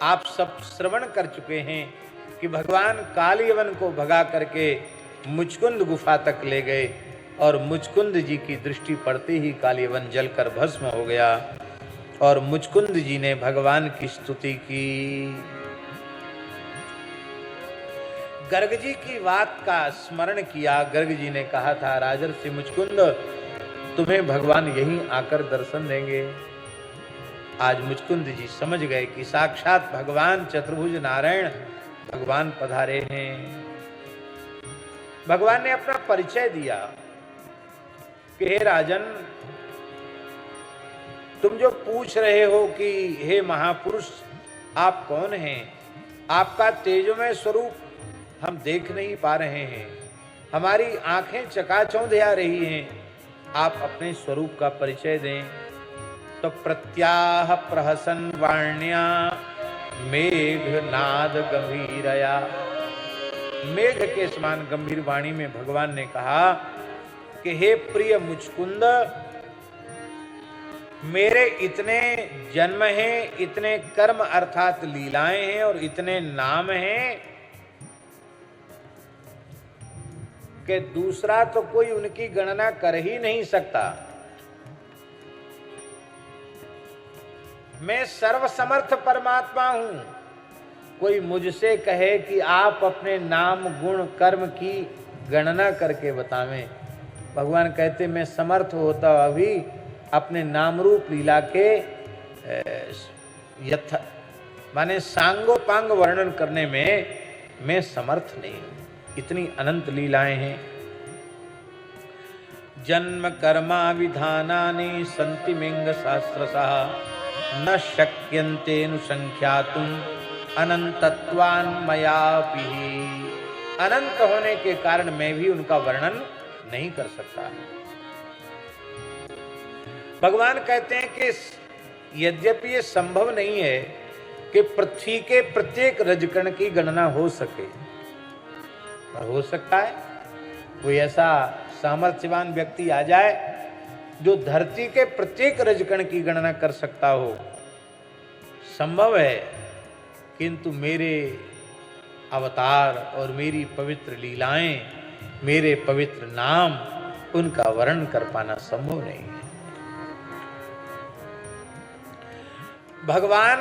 आप सब श्रवण कर चुके हैं कि भगवान कालयवन को भगा करके मुचकुंद गुफा तक ले गए और मुचकुंद जी की दृष्टि पड़ते ही कालयवन जलकर भस्म हो गया और मुचकुंद जी ने भगवान की स्तुति की। गर्ग जी की बात का स्मरण किया। गर्ग जी ने कहा था, राजर्षि मुचकुंद, तुम्हें भगवान यहीं आकर दर्शन देंगे। आज मुचकुंद जी समझ गए कि साक्षात भगवान चतुर्भुज नारायण भगवान पधारे हैं। भगवान ने अपना परिचय दिया कि हे राजन, तुम जो पूछ रहे हो कि हे महापुरुष आप कौन हैं, आपका तेजोमय स्वरूप हम देख नहीं पा रहे हैं, हमारी आंखें चकाचौंध आ रही हैं, आप अपने स्वरूप का परिचय दें। तो प्रत्याह प्रहसन वाण्या मेघनाद गंभीरया, मेघ के समान गंभीर वाणी में भगवान ने कहा कि हे प्रिय मुचकुंद, मेरे इतने जन्म हैं, इतने कर्म अर्थात लीलाएं हैं और इतने नाम हैं कि दूसरा तो कोई उनकी गणना कर ही नहीं सकता। मैं सर्वसमर्थ परमात्मा हूं। कोई मुझसे कहे कि आप अपने नाम गुण कर्म की गणना करके बतावें, भगवान कहते मैं समर्थ होता अभी अपने नाम रूप लीला के माने सांगोपांग वर्णन करने में मैं समर्थ नहीं हूं। इतनी अनंत लीलाएं हैं। जन्म कर्मा विधानानि सन्ति मिंग सहस्रशः न शक्यन्तेऽनुसंख्यातुम् अनंतत्वान्मयापि। अनंत होने के कारण मैं भी उनका वर्णन नहीं कर सकता। भगवान कहते हैं कि यद्यपि ये संभव नहीं है कि पृथ्वी के प्रत्येक रजकण की गणना हो सके, पर हो सकता है कोई ऐसा सामर्थ्यवान व्यक्ति आ जाए जो धरती के प्रत्येक रजकण की गणना कर सकता हो। संभव है, किंतु मेरे अवतार और मेरी पवित्र लीलाएं, मेरे पवित्र नाम, उनका वर्णन कर पाना संभव नहीं है। भगवान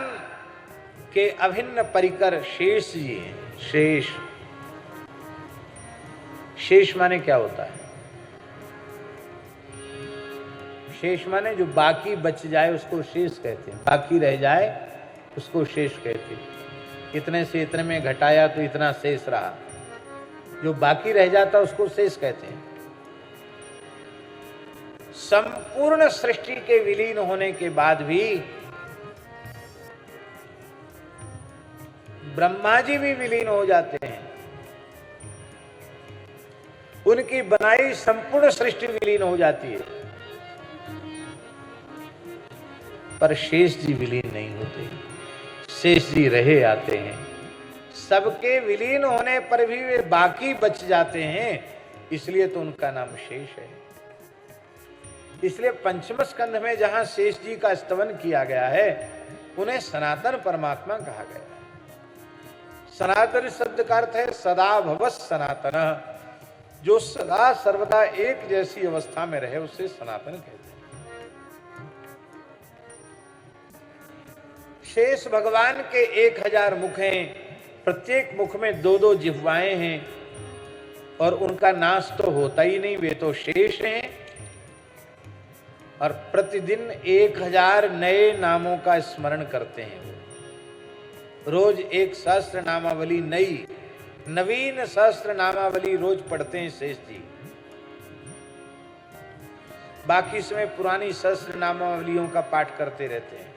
के अभिन्न परिकर शेष जी हैं। शेष, शेष माने क्या होता है? शेष माने जो बाकी बच जाए उसको शेष कहते हैं, बाकी रह जाए उसको शेष कहते हैं। इतने से इतने में घटाया तो इतना शेष रहा, जो बाकी रह जाता उसको शेष कहते हैं। संपूर्ण सृष्टि के विलीन होने के बाद भी ब्रह्मा जी भी विलीन हो जाते हैं, उनकी बनाई संपूर्ण सृष्टि विलीन हो जाती है, पर शेष जी विलीन नहीं होते, शेष जी रहे आते हैं। सबके विलीन होने पर भी वे बाकी बच जाते हैं, इसलिए तो उनका नाम शेष है। इसलिए पंचम स्कंध में जहां शेष जी का स्तवन किया गया है, उन्हें सनातन परमात्मा कहा गया है। सनातन शब्द का अर्थ है सदा भवत् सनातन, जो सदा सर्वदा एक जैसी अवस्था में रहे उसे सनातन कहते हैं। शेष भगवान के 1000 मुख हैं, प्रत्येक मुख में 2-2 जिह्वाएं हैं और उनका नाश तो होता ही नहीं, वे तो शेष हैं। और प्रतिदिन 1000 नए नामों का स्मरण करते हैं। रोज एक सहस्त्र नामावली, नई नवीन सहस्त्र नामावली रोज पढ़ते हैं शेष जी। बाकी समय पुरानी सहस्त्र नामावलियों का पाठ करते रहते हैं।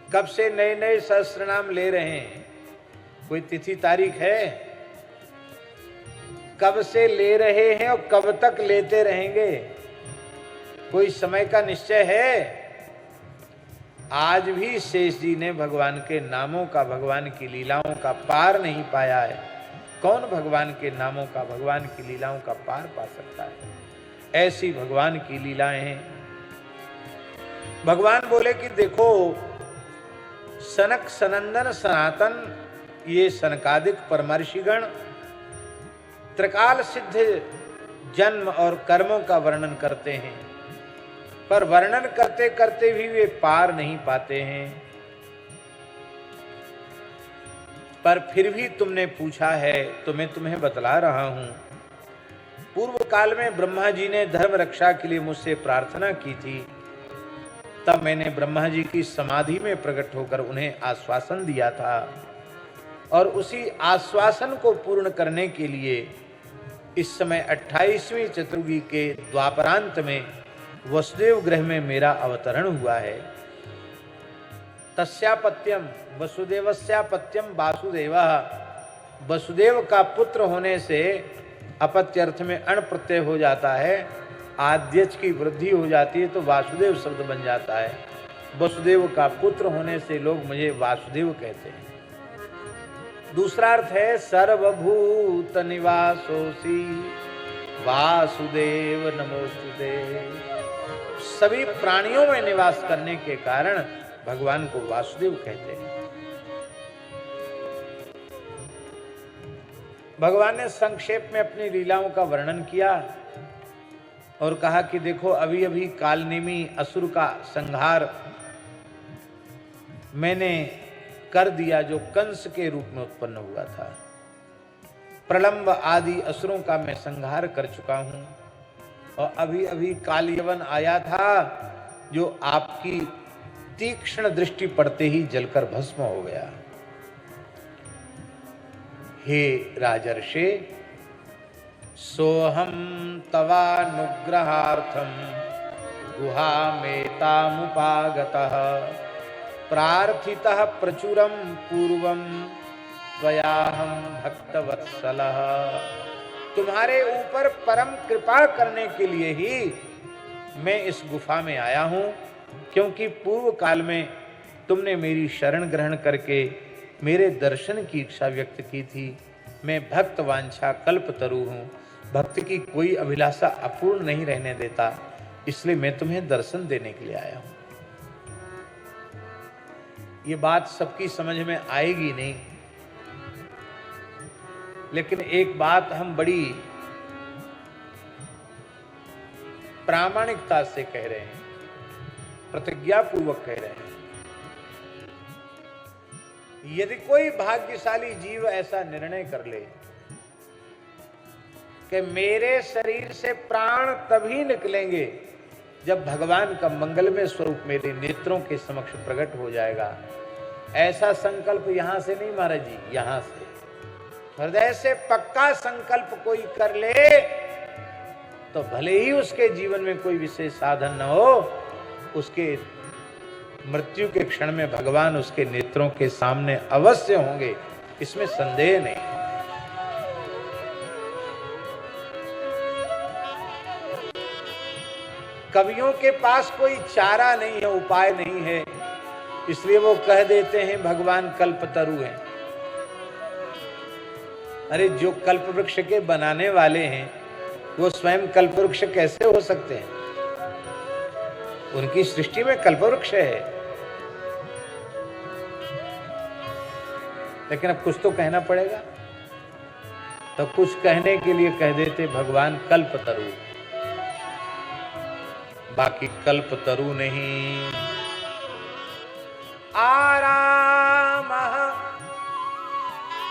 कब से नए नए सहस्त्र नाम ले रहे हैं? कोई तिथि तारीख है? कब से ले रहे हैं और कब तक लेते रहेंगे? कोई समय का निश्चय है? आज भी शेष जी ने भगवान के नामों का, भगवान की लीलाओं का पार नहीं पाया है। कौन भगवान के नामों का, भगवान की लीलाओं का पार पा सकता है? ऐसी भगवान की लीलाएं हैं। भगवान बोले कि देखो, सनक सनंदन सनातन ये सनकादिक परमर्षिगण त्रिकाल सिद्ध जन्म और कर्मों का वर्णन करते हैं, पर वर्णन करते करते भी वे पार नहीं पाते हैं। पर फिर भी तुमने पूछा है तो मैं तुम्हें बतला रहा हूं। पूर्व काल में ब्रह्मा जी ने धर्म रक्षा के लिए मुझसे प्रार्थना की थी, तब मैंने ब्रह्मा जी की समाधि में प्रकट होकर उन्हें आश्वासन दिया था, और उसी आश्वासन को पूर्ण करने के लिए इस समय 28वीं चतुर्युगी के द्वापरांत में वसुदेव ग्रह में मेरा अवतरण हुआ है। तस्यापत्यम वसुदेवस्यापत्यम वासुदेवः, वसुदेव का पुत्र होने से अपत्य अर्थ में अण प्रत्यय हो जाता है, आद्यच की वृद्धि हो जाती है तो वासुदेव शब्द बन जाता है। वसुदेव का पुत्र होने से लोग मुझे वासुदेव कहते हैं। दूसरा अर्थ है सर्वभूत निवासोसी वासुदेव नमोस्तुते, सभी प्राणियों में निवास करने के कारण भगवान को वासुदेव कहते हैं। भगवान ने संक्षेप में अपनी लीलाओं का वर्णन किया और कहा कि देखो अभी अभी कालनेमी असुर का संहार मैंने कर दिया, जो कंस के रूप में उत्पन्न हुआ था। प्रलंब आदि असुरों का मैं संहार कर चुका हूं, और अभी अभी कालयवन आया था जो आपकी तीक्ष्ण दृष्टि पड़ते ही जलकर भस्म हो गया। हे राजर्षे, सोहम तवानुग्रहार्थम गुहामेतामुपागतः प्रार्थितः प्रचुरम पूर्वम त्वयाहं भक्तवत्सलः। तुम्हारे ऊपर परम कृपा करने के लिए ही मैं इस गुफा में आया हूं, क्योंकि पूर्व काल में तुमने मेरी शरण ग्रहण करके मेरे दर्शन की इच्छा व्यक्त की थी। मैं भक्त वांछा कल्पतरु हूं, भक्त की कोई अभिलाषा अपूर्ण नहीं रहने देता, इसलिए मैं तुम्हें दर्शन देने के लिए आया हूं। ये बात सबकी समझ में आएगी नहीं, लेकिन एक बात हम बड़ी प्रामाणिकता से कह रहे हैं, प्रतिज्ञा पूर्वक कह रहे हैं। यदि कोई भाग्यशाली जीव ऐसा निर्णय कर ले कि मेरे शरीर से प्राण तभी निकलेंगे जब भगवान का मंगलमय स्वरूप मेरे नेत्रों के समक्ष प्रकट हो जाएगा, ऐसा संकल्प यहां से नहीं महाराज जी, यहां से हृदय से पक्का संकल्प कोई कर ले तो भले ही उसके जीवन में कोई विशेष साधन न हो, उसके मृत्यु के क्षण में भगवान उसके नेत्रों के सामने अवश्य होंगे, इसमें संदेह नहीं। कवियों के पास कोई चारा नहीं है, उपाय नहीं है, इसलिए वो कह देते हैं भगवान कल्पतरु हैं। अरे जो कल्प वृक्ष के बनाने वाले हैं वो स्वयं कल्प वृक्ष कैसे हो सकते हैं? उनकी सृष्टि में कल्प वृक्ष है, लेकिन अब कुछ तो कहना पड़ेगा, तो कुछ कहने के लिए कह देते भगवान कल्पतरु, बाकी कल्पतरु नहीं। आरामः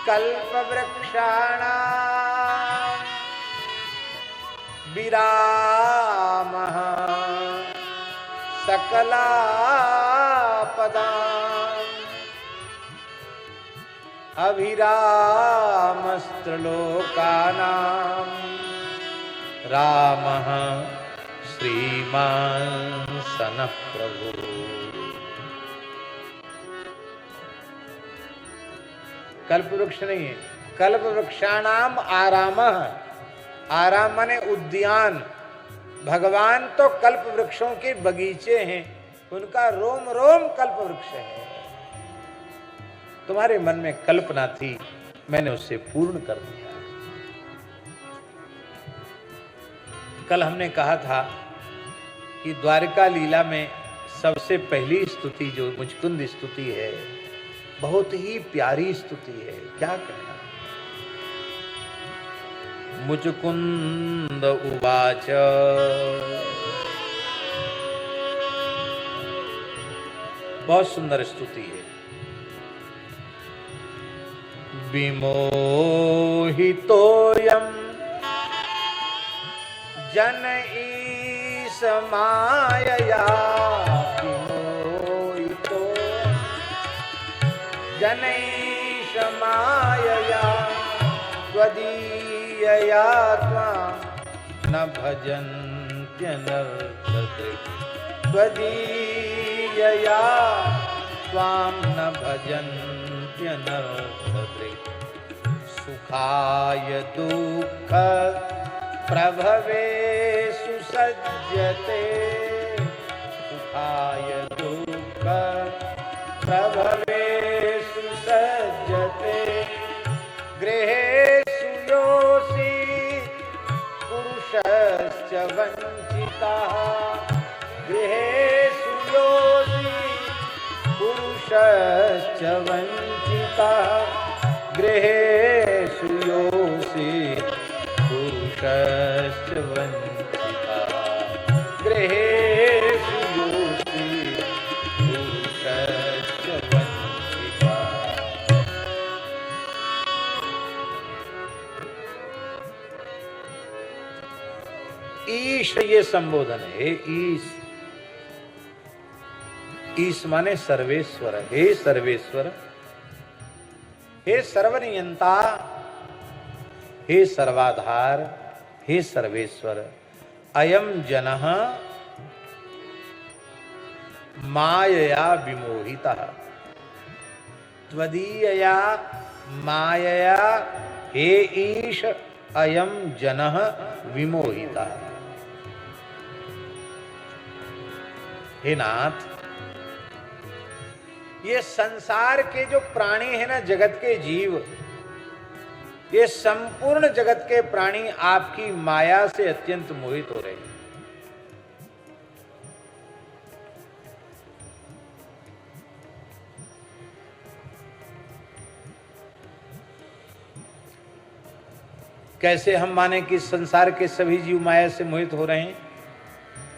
कल्पवृक्षाणां विरामः सकलापदाम् अभिरामस्त्रिलोकानां रामः श्रीमान् सनः प्रभु। कल्प वृक्ष नहीं है, कल्प वृक्षाणाम आरामः, आराम माने उद्यान। भगवान तो कल्प वृक्षों के बगीचे हैं, उनका रोम रोम कल्प वृक्ष है। तुम्हारे मन में कल्पना थी, मैंने उसे पूर्ण कर दिया। कल हमने कहा था कि द्वारिका लीला में सबसे पहली स्तुति जो मुचकुंद स्तुति है, बहुत ही प्यारी स्तुति है, क्या कहना। मुचकुंद उवाच बहुत सुंदर स्तुति है। विमोहितोऽयं जनईश मायया, विमोहितो जनईश मायया, त्वदीयया त्वां न भजन्त्यनर्थदृक्, त्वदीयया त्वां न भजन्त्यनर्थदृक्। सुखाय दुःख प्रभवेषु सज्जते, सुखाय दुःख प्रभवेषु सज्जते। गृहेषु योषि पुरुषश्च वञ्चितः, गृहेषु योषि पुरुषश्च वञ्चितः, गृहेषु योषि पुरुषश्च वञ्चितः, गृहेषु योषि पुरुषश्च वञ्चितः। ईश ये संबोधन है। ईश माने सर्वेश्वर। हे सर्वेश्वर, हे सर्वनियंता, हे सर्वाधार, हे सर्वेश्वर। अयम जनः मायया विमोहितः, त्वदीयया मायया हे ईश अयम जनः विमोहितः। हे नाथ, ये संसार के जो प्राणी है ना, जगत के जीव, ये संपूर्ण जगत के प्राणी आपकी माया से अत्यंत मोहित हो रहे हैं। कैसे हम माने कि संसार के सभी जीव माया से मोहित हो रहे हैं?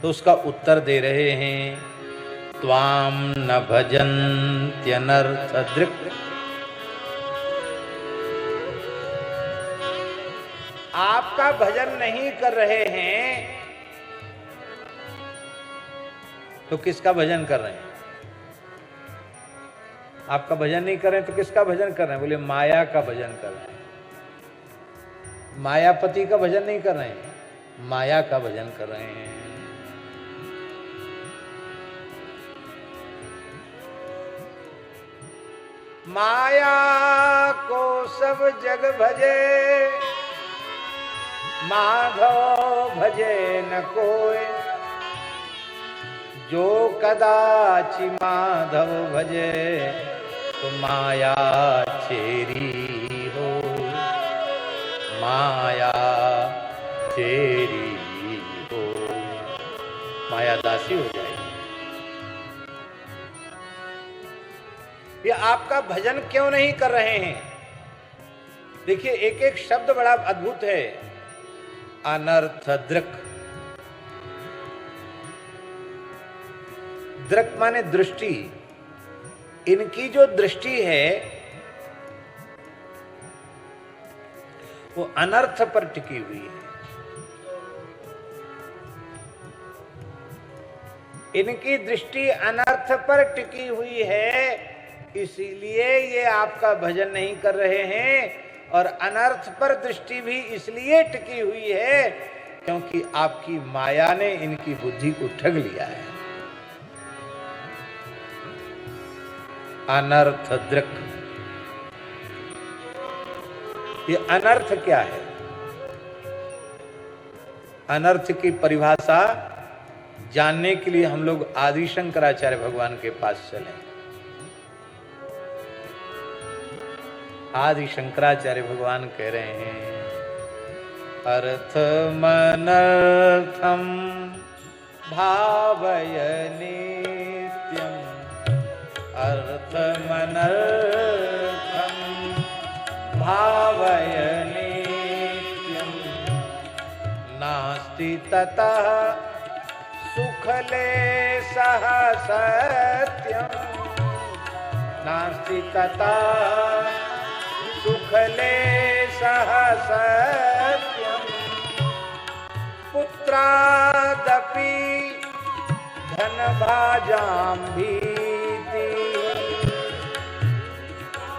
तो उसका उत्तर दे रहे हैं, त्वाम न भजन्त्यनर्थदृक्। आपका भजन नहीं कर रहे हैं तो किसका भजन कर रहे हैं? आपका भजन नहीं कर रहे हैं तो किसका भजन कर रहे हैं? बोले माया का भजन कर रहे हैं। मायापति का भजन नहीं कर रहे हैं, माया का भजन कर रहे हैं। माया को सब जग भजे, माधव भजे न कोई। जो कदाचि माधव भजे तो माया चेरी हो, माया चेरी हो, माया दासी हो जाएगी। ये आपका भजन क्यों नहीं कर रहे हैं? देखिए, एक एक शब्द बड़ा अद्भुत है। अनर्थ दृक्। दृक् माने दृष्टि। इनकी जो दृष्टि है वो अनर्थ पर टिकी हुई है। इनकी दृष्टि अनर्थ पर टिकी हुई है, इसीलिए ये आपका भजन नहीं कर रहे हैं। और अनर्थ पर दृष्टि भी इसलिए टिकी हुई है क्योंकि आपकी माया ने इनकी बुद्धि को ठग लिया है। अनर्थ दृक्। ये अनर्थ क्या है? अनर्थ की परिभाषा जानने के लिए हम लोग आदि शंकराचार्य भगवान के पास चलें। आदि शंकराचार्य भगवान कह रहे हैं, अर्थमनर्थम भावय नित्यम, अर्थमनर्थं भावय नित्यं नास्ति ततः सुखलेशः सत्यं नास्ति ततः सुखलेशः सत्यं पुत्रादपि धनभाजां भीति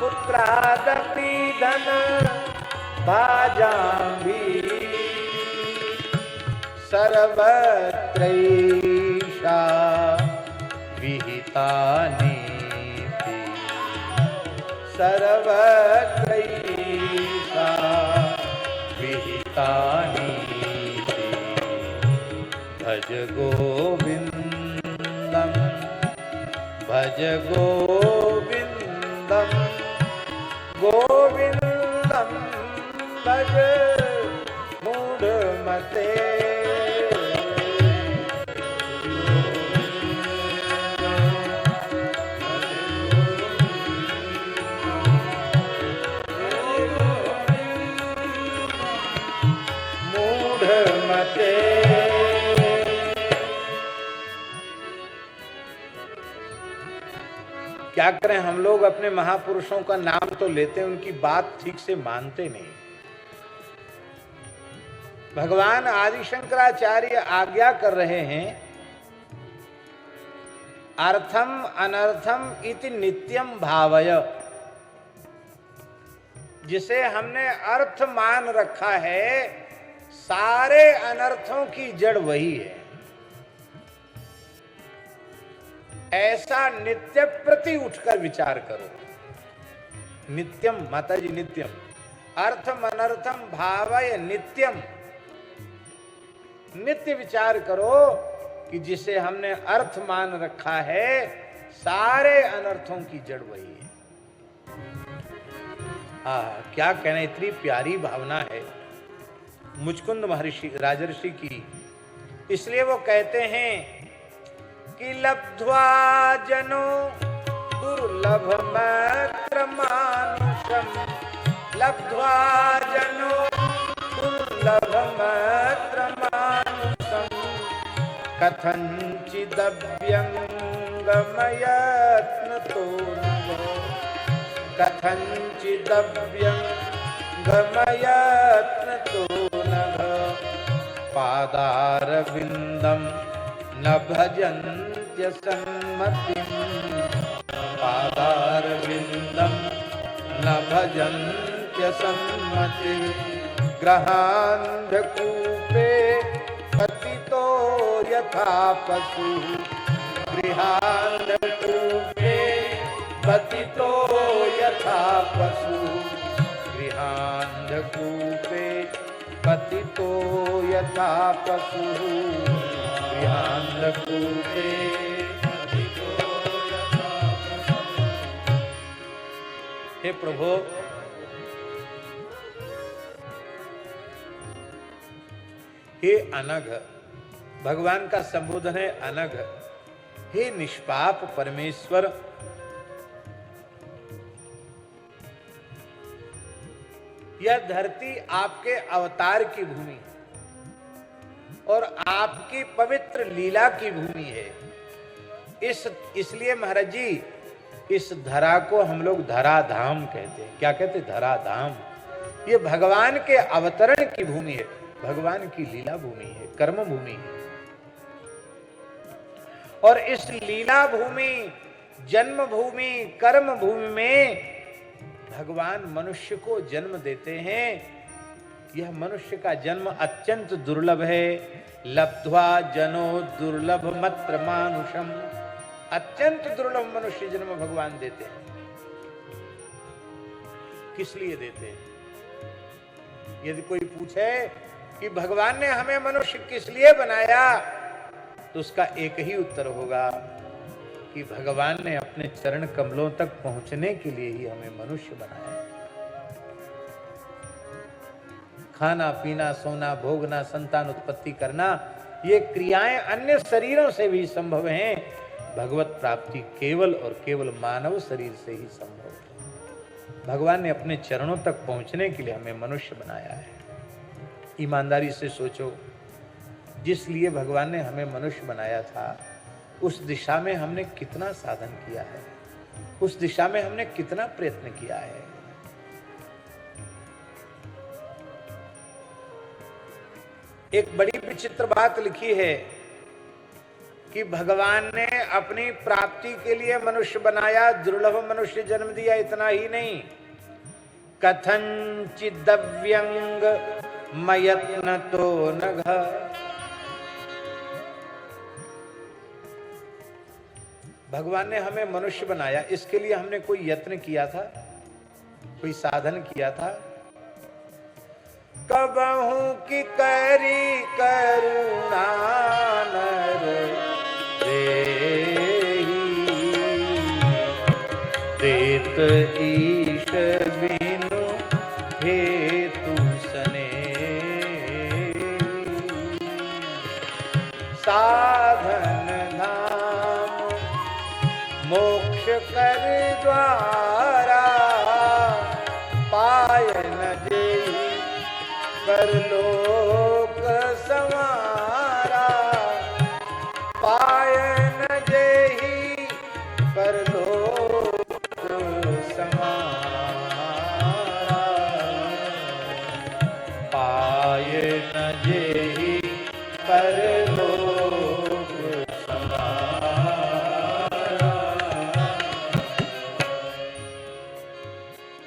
पुत्रादपि धनभाजां भीति सर्वत्रैषा विहिता नीति सर्वत्रैषा विहिता नीति भज गोविन्दं भज गोविन्दं गोविन्दं भज मूढ़मते क्या करें हम लोग अपने महापुरुषों का नाम तो लेते हैं, उनकी बात ठीक से मानते नहीं। भगवान आदि शंकराचार्य आज्ञा कर रहे हैं अर्थम अनर्थम इति नित्यम भावय। जिसे हमने अर्थ मान रखा है सारे अनर्थों की जड़ वही है, ऐसा नित्य प्रति उठकर विचार करो। नित्यम माता जी नित्यम अर्थम अनर्थम भावय नित्यम। नित्य विचार करो कि जिसे हमने अर्थ मान रखा है सारे अनर्थों की जड़ वही है। क्या कहना, इतनी प्यारी भावना है मुचकुंद महर्षि राजर्षि की। इसलिए वो कहते हैं कि लब्ध्वा जनो दुर्लभमत्र मानुषम लब्ध्वा जनो दुर्लभमत्र मानुषम कथंचिदव्यंगमयत्नतो नभो कथंचिदव्यंगमयत्नतो नभो पादारविन्दं न भजन्त्य सन्मतिं पादारविन्दं न भजन्त्य सन्मतिं गृहान्धकूपे पतितो यथा पशु गृहान्धकूपे पतितो यथा पशु गृहान्धकूपे पतितो यथा पशु गृहान्धकूपे। हे प्रभु, हे अनघ, भगवान का संबोधन है अनघ। हे निष्पाप परमेश्वर, यह धरती आपके अवतार की भूमि और आपकी पवित्र लीला की भूमि है। इसलिए महाराज जी इस धरा को हम लोग धराधाम कहते हैं। क्या कहते हैं? धराधाम। ये भगवान के अवतरण की भूमि है, भगवान की लीला भूमि है, कर्म भूमि है। और इस लीला भूमि, जन्म भूमि, कर्म भूमि में भगवान मनुष्य को जन्म देते हैं। यह मनुष्य का जन्म अत्यंत दुर्लभ है। लब्ध्वा जनो दुर्लभ मत्र मानुषम, अत्यंत दुर्लभ मनुष्य जन्म भगवान देते हैं। किस लिए देते हैं? यदि कोई पूछे कि भगवान ने हमें मनुष्य किस लिए बनाया, तो उसका एक ही उत्तर होगा कि भगवान ने अपने चरण कमलों तक पहुंचने के लिए ही हमें मनुष्य बनाया। खाना पीना, सोना, भोगना, संतान उत्पत्ति करना, ये क्रियाएं अन्य शरीरों से भी संभव हैं, भगवत प्राप्ति केवल और केवल मानव शरीर से ही संभव है। भगवान ने अपने चरणों तक पहुंचने के लिए हमें मनुष्य बनाया है। ईमानदारी से सोचो, जिस लिए भगवान ने हमें मनुष्य बनाया था उस दिशा में हमने कितना साधन किया है, उस दिशा में हमने कितना प्रयत्न किया है। एक बड़ी विचित्र बात लिखी है कि भगवान ने अपनी प्राप्ति के लिए मनुष्य बनाया, दुर्लभ मनुष्य जन्म दिया। इतना ही नहीं, कथंचिदव्यंग मयत्न तो नघ, भगवान ने हमें मनुष्य बनाया, इसके लिए हमने कोई यत्न किया था, कोई साधन किया था? कबहू की करी करुणा नर देत ईश बिनु हेतु सने, साधन धाम मोक्ष कर द्वारा, पाय न जेहि परलोक संवारा, पाय न जेहि परलोक संवारा, पाय न जेहि परलोक संवारा।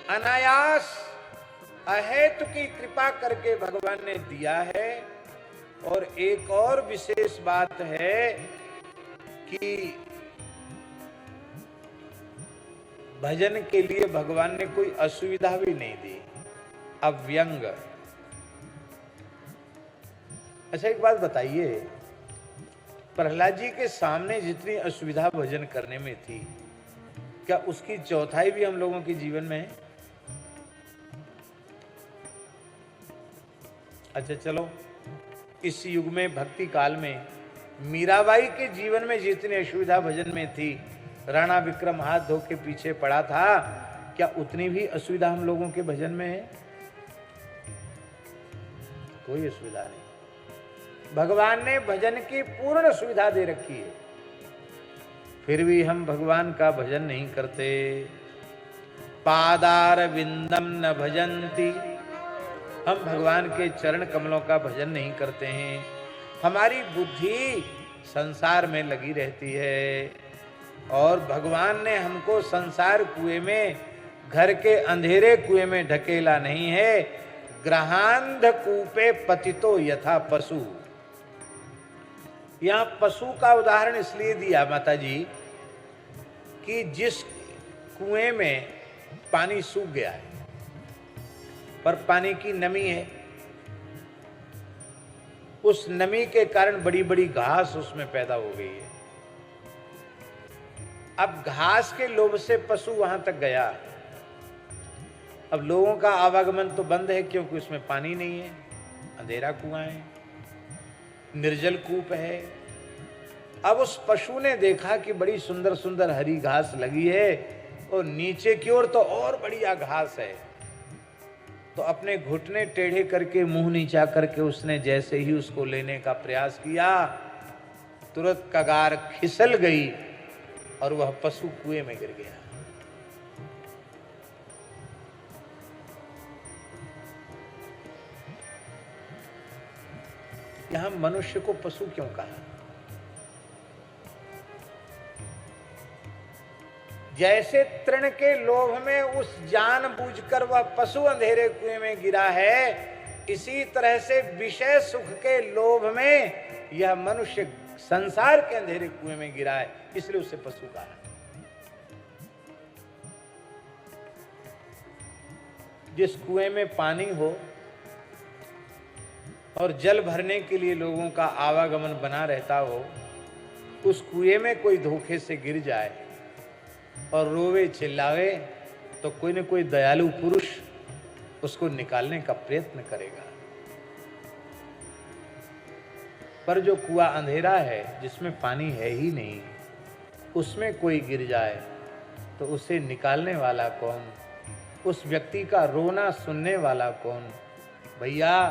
अनायास अहेतु की कृपा करके भगवान ने दिया है। और एक और विशेष बात है कि भजन के लिए भगवान ने कोई असुविधा भी नहीं दी। अव्यंग। अच्छा एक बात बताइए, प्रहलाद जी के सामने जितनी असुविधा भजन करने में थी, क्या उसकी चौथाई भी हम लोगों के जीवन में है? अच्छा चलो, इस युग में भक्ति काल में मीराबाई के जीवन में जितनी असुविधा भजन में थी, राणा विक्रम हाथ धो के पीछे पड़ा था, क्या उतनी भी असुविधा हम लोगों के भजन में है? कोई असुविधा नहीं। भगवान ने भजन की पूर्ण सुविधा दे रखी है, फिर भी हम भगवान का भजन नहीं करते। पादार विंदम न भजंती, हम भगवान के चरण कमलों का भजन नहीं करते हैं। हमारी बुद्धि संसार में लगी रहती है और भगवान ने हमको संसार कुएं में, घर के अंधेरे कुएं में ढकेला नहीं है। ग्रहांध कूपे पतितो यथा पशु। यहां पशु का उदाहरण इसलिए दिया माता जी कि जिस कुएं में पानी सूख गया है पर पानी की नमी है, उस नमी के कारण बड़ी बड़ी घास उसमें पैदा हो गई है। अब घास के लोभ से पशु वहां तक गया, अब लोगों का आवागमन तो बंद है क्योंकि उसमें पानी नहीं है, अंधेरा कुआं है, निर्जल कूप है। अब उस पशु ने देखा कि बड़ी सुंदर सुंदर हरी घास लगी है और नीचे की ओर तो और बढ़िया घास है, तो अपने घुटने टेढ़े करके मुंह नीचा करके उसने जैसे ही उसको लेने का प्रयास किया, तुरंत कगार खिसल गई और वह पशु कुएं में गिर गया। यहां मनुष्य को पशु क्यों कहा? जैसे तृण के लोभ में उस जानबूझकर वह पशु अंधेरे कुएं में गिरा है, इसी तरह से विषय सुख के लोभ में यह मनुष्य संसार के अंधेरे कुएं में गिरा है, इसलिए उसे पशु कहा। जिस कुएं में पानी हो और जल भरने के लिए लोगों का आवागमन बना रहता हो, उस कुएं में कोई धोखे से गिर जाए और रोवे चिल्लावे तो कोई न कोई दयालु पुरुष उसको निकालने का प्रयत्न करेगा। पर जो कुआं अंधेरा है, जिसमें पानी है ही नहीं, उसमें कोई गिर जाए तो उसे निकालने वाला कौन? उस व्यक्ति का रोना सुनने वाला कौन? भैया,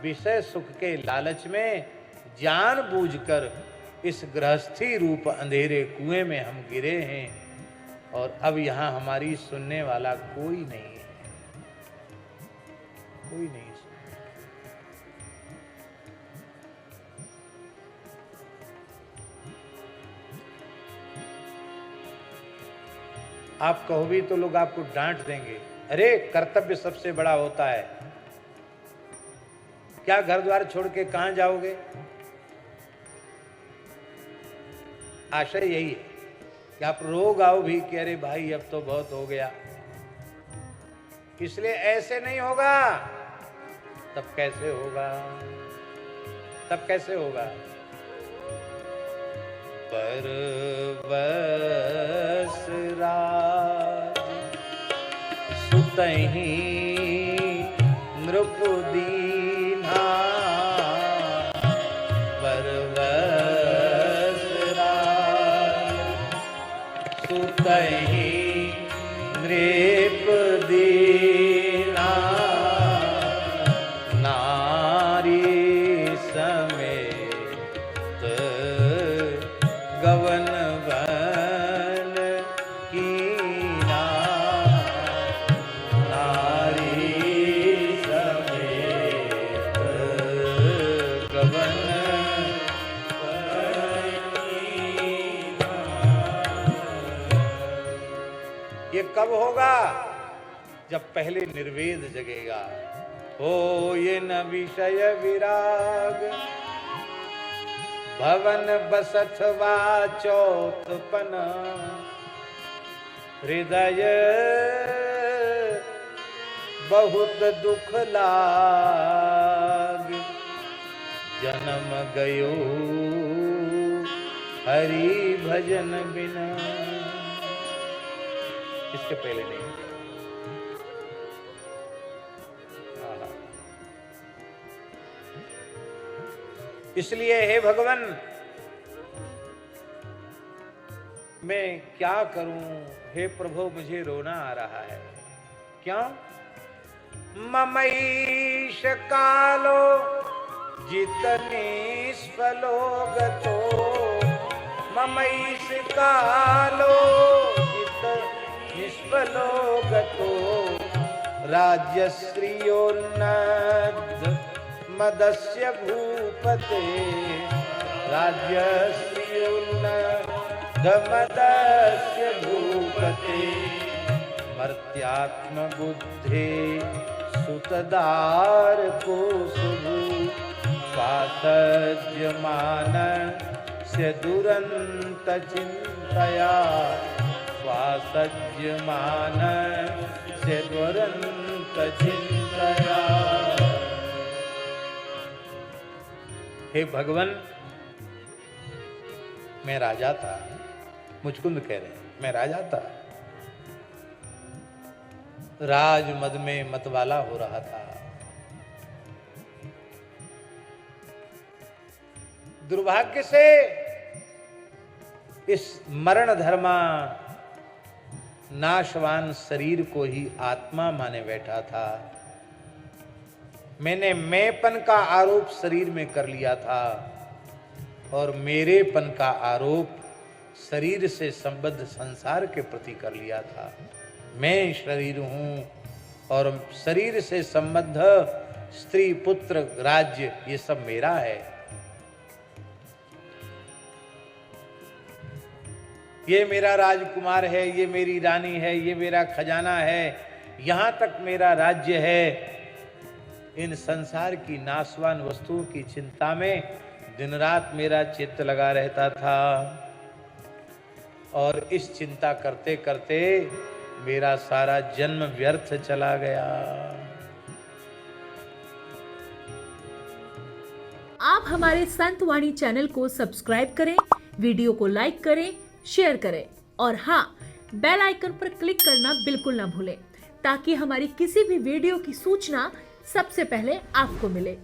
विषय सुख के लालच में जानबूझकर इस गृहस्थी रूप अंधेरे कुएं में हम गिरे हैं और अब यहां हमारी सुनने वाला कोई नहीं है, कोई नहीं। आप कहो भी तो लोग आपको डांट देंगे, अरे कर्तव्य सबसे बड़ा होता है, क्या घर द्वार छोड़ के कहां जाओगे? आशय यही है कि आप रो गाओ भी कि अरे भाई अब तो बहुत हो गया। इसलिए ऐसे नहीं होगा। तब कैसे होगा? तब कैसे होगा? परवश राज सुतहि नृप दीन्हा, परवश राज सुतहि नृप दीन्हा, नारी समेत गवन बन कीना, नारी समेत गवन बन कीना। ये कब होगा? जब पहले निर्वेद जगेगा। हो ये न विषय विराग, भवन बसत वाचोत्पन, हृदय बहुत दुख लाग, जन्म गयो हरि भजन बिना। इसके पहले नहीं। इसलिए हे भगवान, मैं क्या करूं? हे प्रभु, मुझे रोना आ रहा है। क्यों? ममईश कालो जितने स्फलो गतो, ममईश कालो जित निष्फलो गतो, राज्यश्रियोन्नत मदस्य भूपते, राज्यश्रियोन्नत मदस्य भूपते, मर्त्यात्म बुद्धे सुतदार को सुभु, स्वासज्यमान से दुरंत चिंतया, स्वासज्यमान से दुरंत चिंतया। हे भगवान, मैं राजा था, मुचकुंद कह रहे हैं, मैं राजा था, राज मद में मतवाला हो रहा था। दुर्भाग्य से इस मरण धर्मा नाशवान शरीर को ही आत्मा माने बैठा था। मैंने मैंपन का आरोप शरीर में कर लिया था और मेरेपन का आरोप शरीर से संबद्ध संसार के प्रति कर लिया था। मैं शरीर हूं और शरीर से संबद्ध स्त्री, पुत्र, राज्य, ये सब मेरा है। ये मेरा राजकुमार है, ये मेरी रानी है, ये मेरा खजाना है, यहां तक मेरा राज्य है। इन संसार की नाशवान वस्तुओं की चिंता में दिन रात मेरा चित्त लगा रहता था और इस चिंता करते करते मेरा सारा जन्म व्यर्थ चला गया। आप हमारे संतवाणी चैनल को सब्सक्राइब करें, वीडियो को लाइक करें, शेयर करें और हाँ, बेल आइकन पर क्लिक करना बिल्कुल ना भूलें ताकि हमारी किसी भी वीडियो की सूचना सबसे पहले आपको मिले।